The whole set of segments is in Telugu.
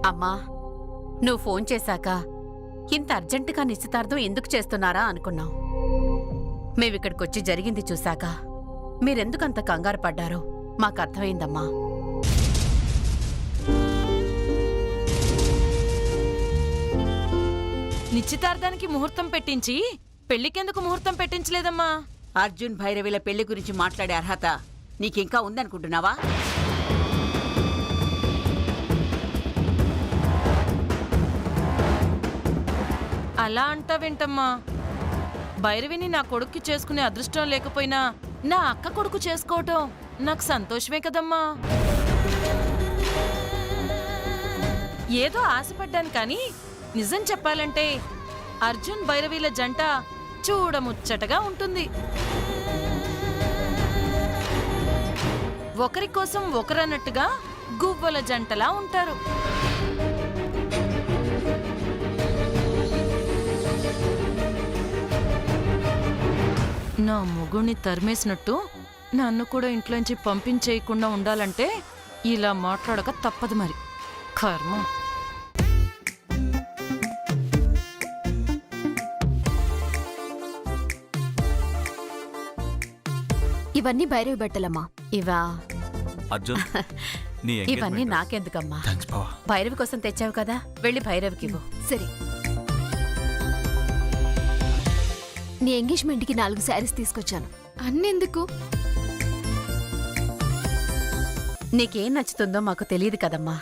అమ్మా, నువ్వు ఫోన్ చేశాక ఇంత అర్జెంటుగా నిశ్చితార్థం ఎందుకు చేస్తున్నారా అనుకున్నాం. మేమిక్కడికొచ్చి జరిగింది చూశాక మీరెందుకంత కంగారు పడ్డారో మాకు అర్థమైందమ్మా. నిశ్చితార్థానికి ముహూర్తం పెట్టించి పెళ్లికెందుకు ముహూర్తం పెట్టించలేదమ్మా? అర్జున్ భైరవిల పెళ్లి గురించి మాట్లాడే అర్హత నీకింకా ఉందనుకుంటున్నావా? అలా అంటావేంటమ్మా? భైరవిని నా కొడుక్కి చేసుకునే అదృష్టం లేకపోయినా నా అక్క కొడుకు చేసుకోవటం నాకు సంతోషమే కదమ్మా. ఏదో ఆశపడ్డాను కానీ నిజం చెప్పాలంటే అర్జున్ భైరవిల జంట చూడముచ్చటగా ఉంటుంది. ఒకరి కోసం ఒకరన్నట్టుగా గువ్వల జంటలా ఉంటారు. నా మొగుణ్ణి తరిమేసినట్టు నన్ను కూడా ఇంట్లోంచి పంపించేయకుండా ఉండాలంటే ఇలా మాట్లాడక తప్పదు మరి. కర్మ. ఇవన్నీ భైరవి బట్టలమ్మా. ఇవా అర్జున్ ఇవన్నీ నాకెందుకమ్మా? భైరవి కోసం తెచ్చావు కదా, వెళ్ళి భైరవికి ఇవ్వు. సరే. నీ ఎంగేజ్మెంట్కి 4 శారీస్ తీసుకొచ్చాను. అన్నెందుకు? నీకేం నచ్చుతుందో మాకు తెలియదు కదమ్మా.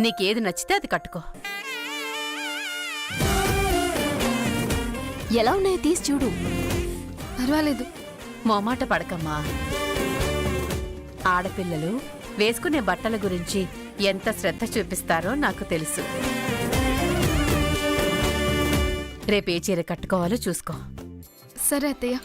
నీకేది నచ్చితే అది కట్టుకో. ఎలా ఉన్నాయో తీసి చూడు. పర్వాలేదు. మొమాట పడకమ్మా. ఆడపిల్లలు వేసుకునే బట్టల గురించి ఎంత శ్రద్ధ చూపిస్తారో నాకు తెలుసు. రేపే చీర కట్టుకోవాలో చూసుకో. సరే అత్తయ్య.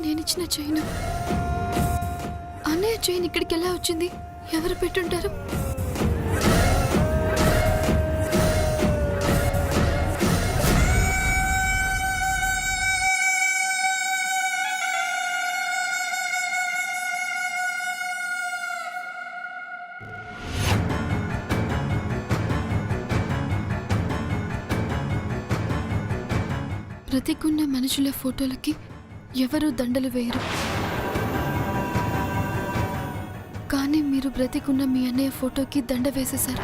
నేనిచ్చిన చైన్. అన్నయ్య చైన్ ఇక్కడికి ఎలా వచ్చింది? ఎవరు పెట్టుంటారు? బ్రతికున్న మనుషుల ఫోటోలకి ఎవరు దండలు వేయరు, కానీ మీరు బ్రతికున్న మీ అన్నయ్య ఫోటోకి దండ వేసేశారు.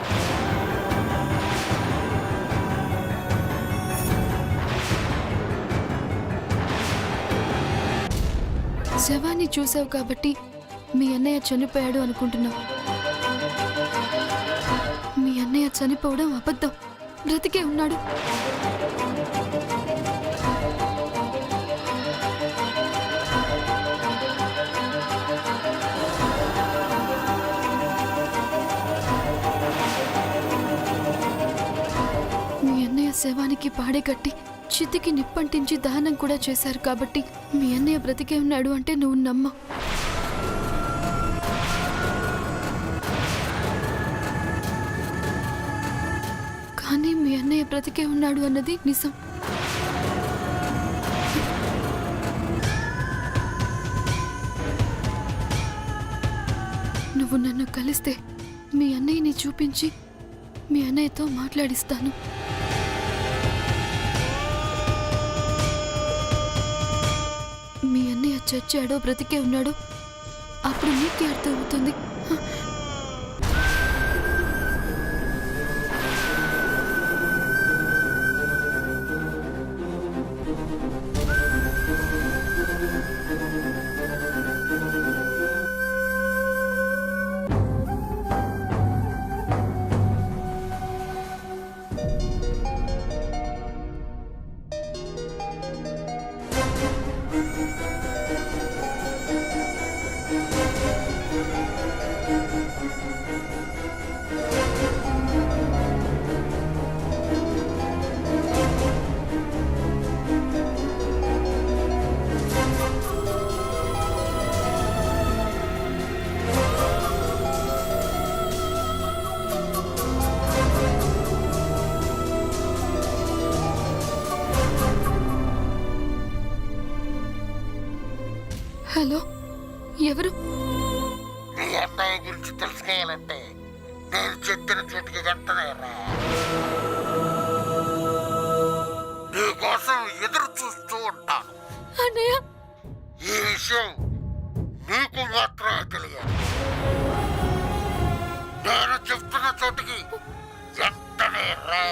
శవాన్ని చూసావు కాబట్టి మీ అన్నయ్య చనిపోయాడు అనుకుంటున్నావు. మీ అన్నయ్య చనిపోవడం అబద్ధం. బ్రతికే ఉన్నాడు. మీ అన్నయ్య శవానికి పాడే కట్టి చితికి నిప్పంటించి దహనం కూడా చేశారు కాబట్టి మీ అన్నయ్య బ్రతికే ఉన్నాడు అంటే నువ్వు నమ్మ. కానీ మీ అన్నయ్య బ్రతికే ఉన్నాడు అన్నది నిజం. నువ్వు నన్ను కలిస్తే మీ అన్నయ్యని చూపించి మీ అన్నయ్యతో మాట్లాడిస్తాను. మీ అన్నయ్య చచ్చాడో బ్రతికే ఉన్నాడో అప్పుడు నీకే అర్థమవుతుంది. హలో, ఎవరు? నీ అన్నయ్య గురించి తెలుసుకోవాలంటే నేను చెప్పిన చోటికి వెంటనే రా. నీ కోసం ఎదురు చూస్తూ ఉంటాను. అన్నయ్య, ఈ విషయం నీకు మాత్రమే తెలియాలి. నేను చెప్తున్న చోటికి వెంటనే రా.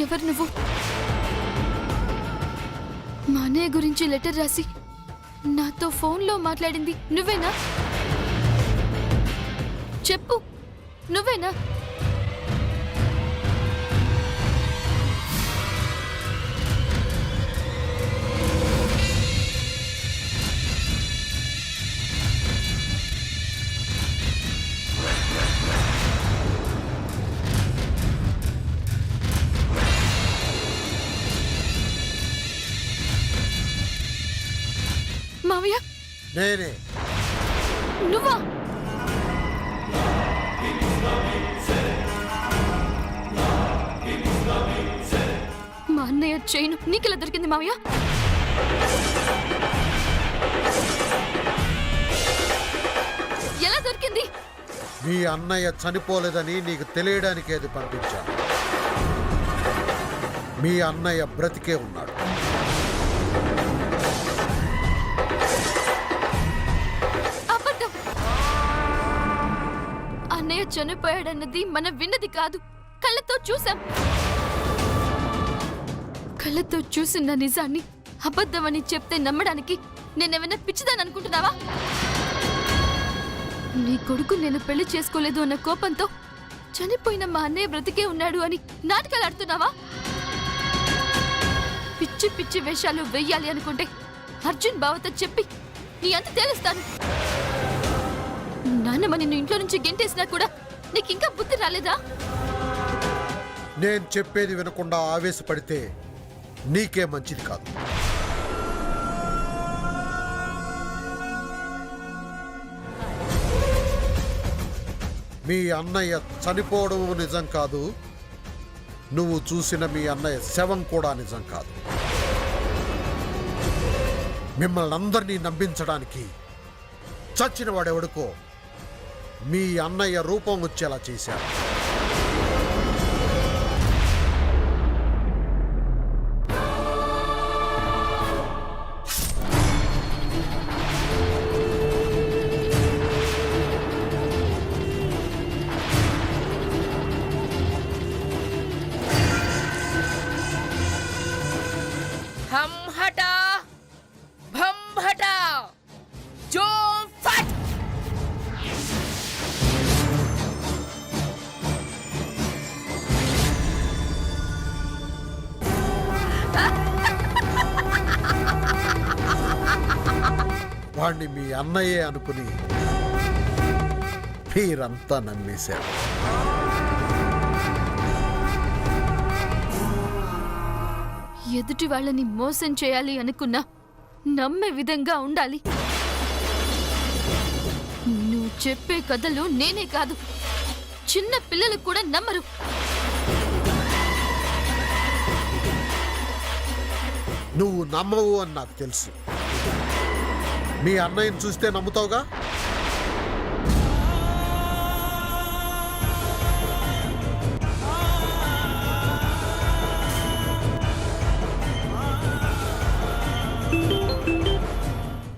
ఎవరు నువ్వు? మా అన్నయ్య గురించి లెటర్ రాసి నాతో ఫోన్లో మాట్లాడింది నువ్వేనా? చెప్పు, నువ్వేనా? మావయ్య, నేనే. నువ్వా? మా అన్నయ్య చైన్ నీకెలా దొరికింది మావయ్య? ఎలా దొరికింది? మీ అన్నయ్య చనిపోలేదని నీకు తెలియడానికి అది పంపించాను. మీ అన్నయ్య బ్రతికే ఉన్నాడు. అబద్ధం. అన్నయ్య చనిపోయాడన్నది మనం విన్నది కాదు, కళ్ళతో చూసాం. కళ్ళతో చూసిన నిజాన్ని అబద్ధమని చెప్తే నమ్మడానికి నేనేమైనా పిచ్చిదాన్ని అనుకుంటున్నావా? నీ కొడుకు నేను పెళ్లి చేసుకోలేదు అన్న కోపంతో చనిపోయిన మా అన్నయ్య బ్రతికే ఉన్నాడు అని నాటకాలు ఆడుతున్నావా? పిచ్చి పిచ్చి వేషాలు వెయ్యాలి అనుకుంటే అర్జున్ బావతో చెప్పి నీ అంత తేలుస్తాను. నాన్నమ్మ నిన్ను ఇంట్లో నుంచి గెంటేసినా కూడా నీకు ఇంకా బుద్ధి రాలేదా? నేను చెప్పేది వినకుండా ఆవేశపడితే నీకే మంచిది కాదు. మీ అన్నయ్య చనిపోవడం నిజం కాదు, నువ్వు చూసిన మీ అన్నయ్య శవం కూడా నిజం కాదు. మిమ్మల్ని అందరినీ నమ్మించడానికి చచ్చిన వాడెవడుకో మీ అన్నయ్య రూపం వచ్చేలా చేశారు. हम हटा भम हटा जो फट। వాణ్ణి మీ అన్నయ్యే అనుకుని మీరంతా నమ్మేశారు. ఎదుటి వాళ్ళని మోసం చేయాలి అనుకున్నా నమ్మే విధంగా ఉండాలి. నువ్వు చెప్పే కథలు నేనే కాదు, చిన్న పిల్లలు కూడా నమ్మరు. నువ్వు నమ్మవు అని నాకు తెలుసు. మీ అన్నయ్యని చూస్తే నమ్ముతావుగా.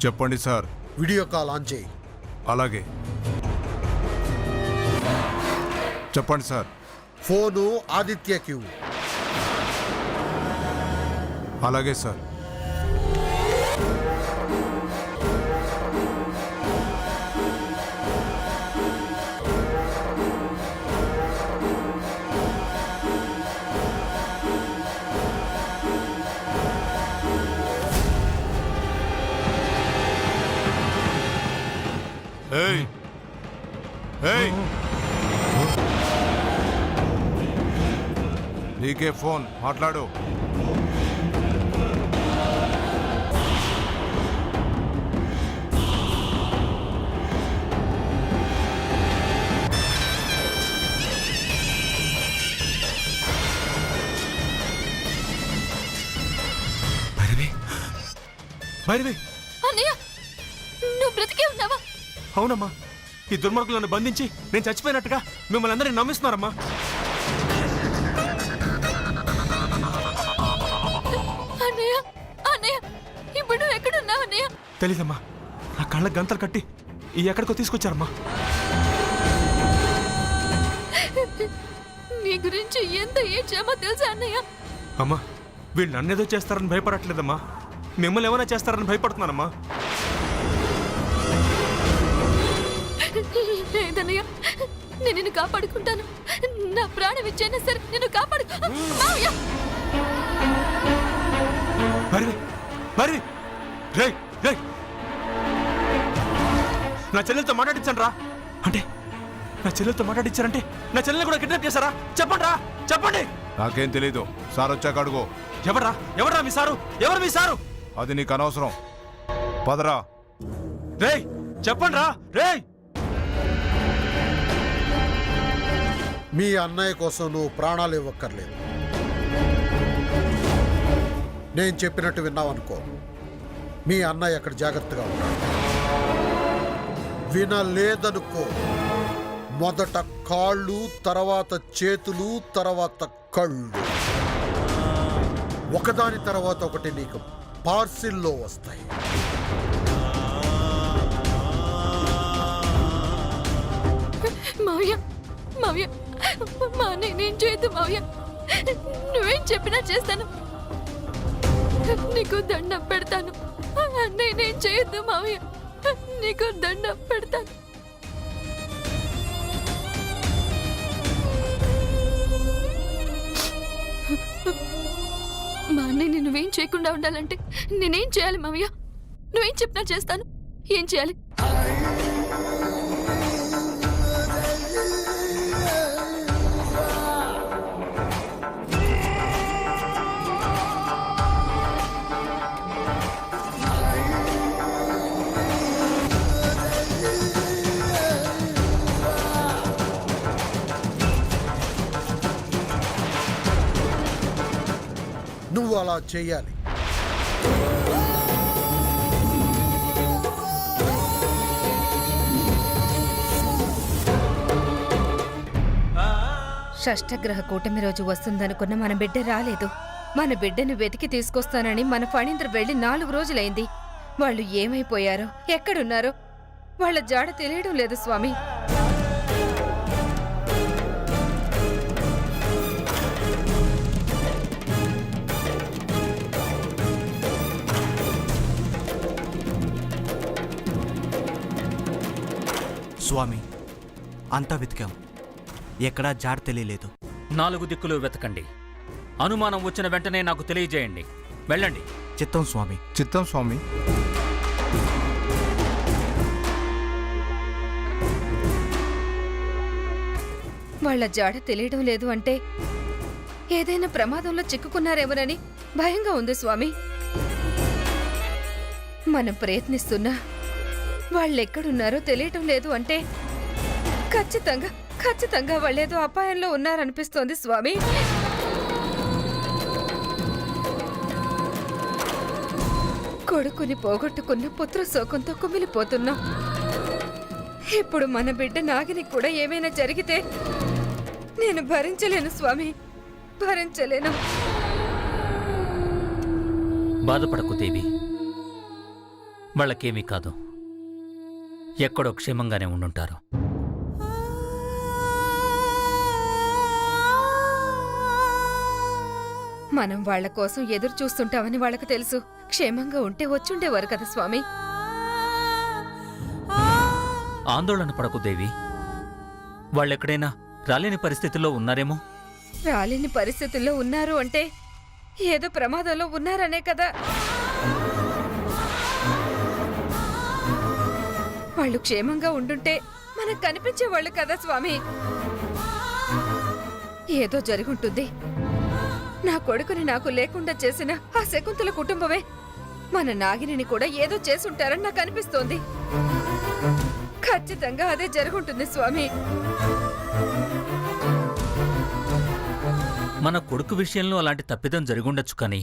చెప్పండి సార్. వీడియో కాల్ ఆన్ చేయి. అలాగే. చెప్పండి సార్. ఫోను ఆదిత్యకి ఇవ్వు. అలాగే సార్. ఏయ్ ఏయ్, నీకే ఫోన్, మాట్లాడు. భైరవి, భైరవి. అన్నయ్య, నువ్వు బ్రతికే ఉన్నావా? అవునమ్మా, ఈ దుర్మార్గులను బంధించి నేను చచ్చిపోయినట్టుగా మిమ్మల్ని అందరినీ నమ్మిస్తున్నారమ్మా. అన్నయ్య, అన్నయ్య, ఇప్పుడు నువ్వు ఎక్కడున్నావు అన్నయ్య? తెలీదమ్మా, నా కళ్ళ గంతలు కట్టి ఈ ఎక్కడికో తీసుకొచ్చారమ్మా. నీ గురించి ఎంత ఏడ్చామో తెలుసా అన్నయ్య? అమ్మా, వీళ్ళు నన్నేదో చేస్తారని భయపడట్లేదమ్మా. మిమ్మల్ని ఏమైనా చేస్తారని భయపడుతున్నానమ్మా. లేదన్నయ్య, నేను నిన్ను కాపాడుకుంటాను. నా ప్రాణం ఇచ్చైనా సరే నిన్ను కాపాడు. మావయ్య! భార్గవి, భార్గవి, రేయ్ రేయ్, నా చెల్లెలతో మాట్లాడించండి రా. అంటే నా చెల్లెలతో మాట్లాడించారంటే నా చెల్లెల్ని కూడా కిడ్నాప్ చేశారా? చెప్పండి రా, చెప్పండి. నాకేం తెలీదు. సార్ వచ్చాక అడుగు. ఎవరా మీ సారు? ఎవరు మీ సారు? అది నీకు అనవసరం. పదరా. రేయ్ చెప్పండి రా. రేయ్, మీ అన్నయ్య కోసం నువ్వు ప్రాణాలు ఇవ్వక్కర్లేదు. నేను చెప్పినట్టు విన్నావనుకో, మీ అన్నయ్య అక్కడ జాగ్రత్తగా ఉంటాడు. వినలేదనుకో, మొదట కాళ్ళు, తర్వాత చేతులు, తర్వాత కళ్ళు, ఒకదాని తర్వాత ఒకటి నీకు పార్సిల్లో వస్తాయి. మావయ్య, మావయ్య, మా అన్నయ్య నేను చేయొద్దు మావయ్య. నువ్వేం చెప్పినా చేస్తాను. నీకు దండం పెడతాను. అన్నయ్య నేను చేయొద్దు మావయ్య, నీకు దండం పెడతాను. మా అన్నయ్య నువ్వేం చేయకుండా ఉండాలంటే నేనేం చేయాలి మావయ్య? నువ్వేం చెప్పినా చేస్తాను. ఏం చేయాలి? నువ్వు అలా చెయ్యాలి. షష్టగ్రహ కూటమి రోజు వస్తుందనుకున్న మన బిడ్డ రాలేదు. మన బిడ్డను వెతికి తీసుకొస్తానని మన ఫణీంద్ర వెళ్ళి 4 రోజులైంది. వాళ్ళు ఏమైపోయారో, ఎక్కడున్నారో వాళ్ళ జాడ తెలియడం లేదు స్వామి. స్వామి, అంతా వెతికాం, ఎక్కడా జాడ తెలియలేదు. 4 దిక్కులు వెతకండి. అనుమానం వచ్చిన వెంటనే నాకు తెలియజేయండి. వెళ్ళండి. చిత్తం స్వామి. చిత్తం స్వామి. వాళ్ళ జాడ తెలియడం లేదు అంటే ఏదైనా ప్రమాదంలో చిక్కుకున్నారేమోనని భయంగా ఉంది స్వామి. మనం ప్రయత్నిస్తున్నా వాళ్ళెక్కడున్నారో తెలియటం లేదు అంటే ఖచ్చితంగా వాళ్ళేదో అపాయంలో ఉన్నారనిపిస్తోంది స్వామి. కొడుకుని పోగొట్టుకున్న పుత్ర శోకంతో కుమిలిపోతున్నాం. ఇప్పుడు మన బిడ్డ నాగిని కూడా ఏమైనా జరిగితే నేను భరించలేను స్వామి, భరించలేను. బాధపడకు దేవి, వాళ్ళకేమీ కాదు. ఎక్కడో క్షేమంగానే ఉండుంటారు. మనం వాళ్ల కోసం ఎదురు చూస్తుంటామని వాళ్ళకు తెలుసు. క్షేమంగా ఉంటే వచ్చుండేవారు కదా స్వామి. ఆందోళన పడకు దేవి. వాళ్ళెక్కడైనా రాలేని పరిస్థితుల్లో ఉన్నారేమో. రాలేని పరిస్థితుల్లో ఉన్నారు అంటే ఏదో ప్రమాదంలో ఉన్నారనే కదా. వాళ్ళు క్షేమంగా ఉండుంటే మనకు కనిపించేవాళ్ళు కదా స్వామి. ఏదో జరుగుంటుంది. నా కొడుకుని నాకు లేకుండా చేసిన ఆ శకుంతల కుటుంబమే మన నాగిని కూడా ఏదో చేసుంటారని నాకు అనిపిస్తోంది. ఖచ్చితంగా అదే జరుగుంటుంది స్వామి. మన కొడుకు విషయంలో అలాంటి తప్పిదం జరిగుండొచ్చు, కానీ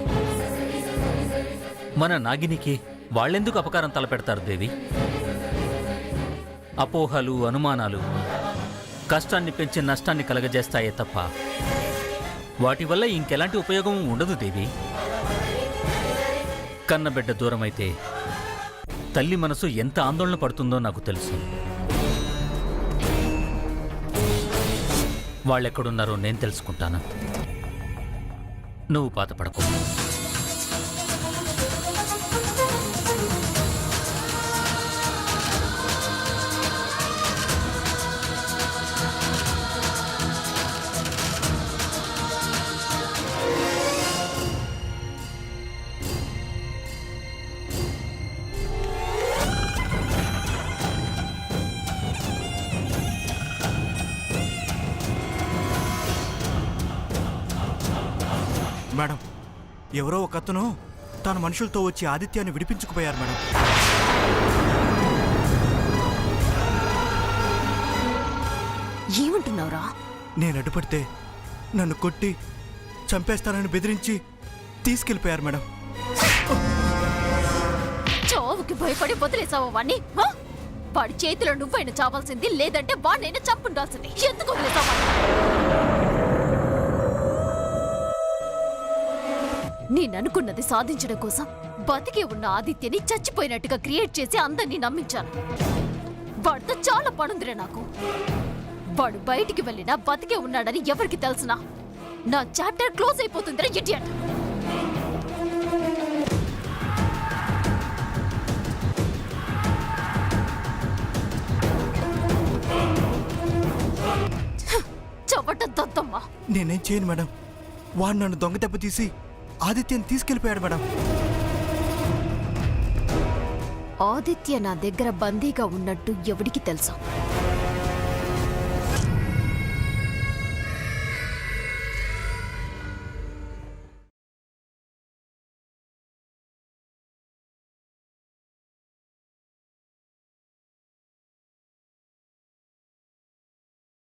మన నాగినికి వాళ్ళెందుకు అపకారం తలపెడతారు దేవి? అపోహలు, అనుమానాలు కష్టాన్ని పెంచి నష్టాన్ని కలగజేస్తాయే తప్ప వాటి వల్ల ఇంకెలాంటి ఉపయోగం ఉండదు దేవి. కన్నబిడ్డ దూరమైతే తల్లి మనసు ఎంత ఆందోళన పడుతుందో నాకు తెలుసు. వాళ్ళెక్కడున్నారో నేను తెలుసుకుంటాను. నువ్వు బాధపడకు. మేడం ఎవరో ఒక అతను తన మనుషులతో వచ్చి ఆదిత్యాన్ని విడిపించుకుపోయారు మేడం. ఏమంటున్నావురా? నేను అడ్డుపడితే నన్ను కొట్టి చంపేస్తానని బెదిరించి తీసుకెళ్ళిపోయారు మేడం. చావుకి భయపడి వదిలేసావా వాణ్ణి? హ? వాడి చేతిలో నువ్వైనా చావాల్సింది, లేదంటే వాడినైనా చంపుండాల్సింది. ఎందుకు వదిలేసావా? నేననుకున్నది సాధించడం కోసం బతికే ఉన్న ఆదిత్యని చచ్చిపోయినట్టుగా క్రియేట్ చేసి అందరినీ నమ్మించాను. వాడితో చాలా పనుందిరే నాకు. వాడు బయటికి వెళ్ళినా బతికే ఉన్నాడని ఎవరికి తెలుసునా? నా చాప్టర్ క్లోజ్ అయిపోతుందిరా ఇడియట్. చవట దద్దమ్మా. నేనేం చేయను మేడం. వాడు నన్ను దొంగ దెబ్బ తీసి ఆదిత్యని తీసుకెళ్ళిపోయాడు మేడం. ఆదిత్య నా దగ్గర బందీగా ఉన్నట్టు ఎవడికి తెలుసా?